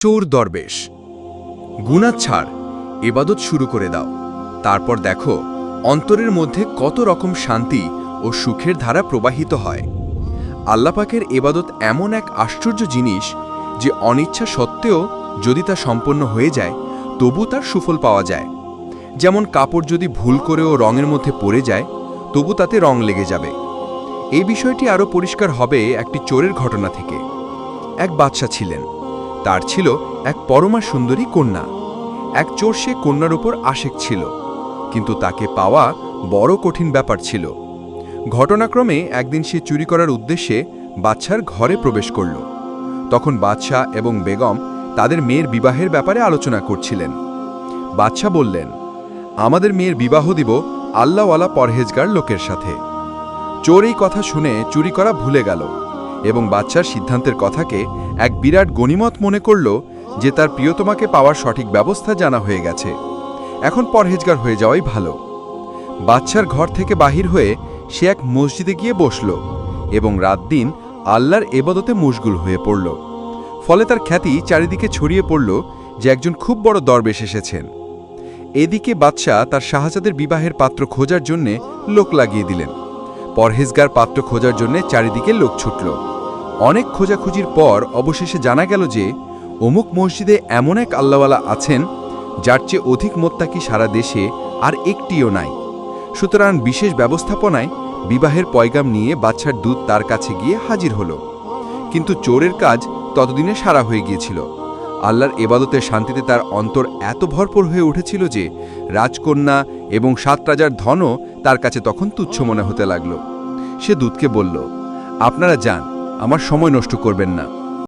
চোর দরবেশ। গুনাহ ছাড়, ইবাদত শুরু করে দাও, তারপর দেখো অন্তরের মধ্যে কত রকম শান্তি ও সুখের ধারা প্রবাহিত হয়। আল্লাহ পাকের ইবাদত এমন এক আশ্চর্য জিনিস যে অনিচ্ছা সত্ত্বেও যদি তা সম্পন্ন হয়ে যায় তবু তার সুফল পাওয়া যায়। যেমন কাপড় যদি ভুল করেও রঙের মধ্যে পড়ে যায় তবু তাতে রং লেগে যাবে। এই বিষয়টি আরও পরিষ্কার হবে একটি চোরের ঘটনা থেকে। এক বাদশা ছিলেন, তার ছিল এক পরমা সুন্দরী কন্যা। এক চোর সে কন্যার উপর আশেক ছিল, কিন্তু তাকে পাওয়া বড় কঠিন ব্যাপার ছিল। ঘটনাক্রমে একদিন সে চুরি করার উদ্দেশ্যে বাদশার ঘরে প্রবেশ করল। তখন বাদশা এবং বেগম তাদের মেয়ের বিবাহের ব্যাপারে আলোচনা করছিলেন। বাদশা বললেন, আমাদের মেয়ের বিবাহ দিব আল্লাহওয়ালা পরহেজগার লোকের সাথে। চোর এই কথা শুনে চুরি করা ভুলে গেল এবং বাদশার সিদ্ধান্তের কথাকে এক বিরাট গনিমত মনে করল যে তার প্রিয়তমাকে পাওয়ার সঠিক ব্যবস্থা জানা হয়ে গেছে, এখন পরহেজগার হয়ে যাওয়াই ভালো। বাদশার ঘর থেকে বাহির হয়ে সে এক মসজিদে গিয়ে বসল এবং রাত দিন আল্লাহর ইবাদতে মশগুল হয়ে পড়ল। ফলে তার খ্যাতি চারিদিকে ছড়িয়ে পড়ল যে একজন খুব বড় দরবেশ এসেছেন। এদিকে বাদশা তার শাহজাদের বিবাহের পাত্র খোঁজার জন্যে লোক লাগিয়ে দিলেন। পরহেজগার পাত্র খোঁজার জন্য চারিদিকে লোক ছুটল। অনেক খোঁজাখুঁজির পর অবশেষে জানা গেল যে অমুক মসজিদে এমন এক আল্লাহওয়ালা আছেন যার চেয়ে অধিক মোত্তাকি সারা দেশে আর একটিও নাই। সুতরাং বিশেষ ব্যবস্থাপনায় বিবাহের পয়গাম নিয়ে বাদশার দূত তার কাছে গিয়ে হাজির হল। কিন্তু চোরের কাজ ততদিনে সারা হয়ে গিয়েছিল। আল্লাহর ইবাদতের শান্তিতে তার অন্তর এত ভরপুর হয়ে উঠেছিল যে রাজকন্যা এবং 7 রাজার ধনও তার কাছে তখন তুচ্ছ মনে হতে লাগল। সে দূতকে বলল, আপনারা যান, আমার সময় নষ্ট করবেন না।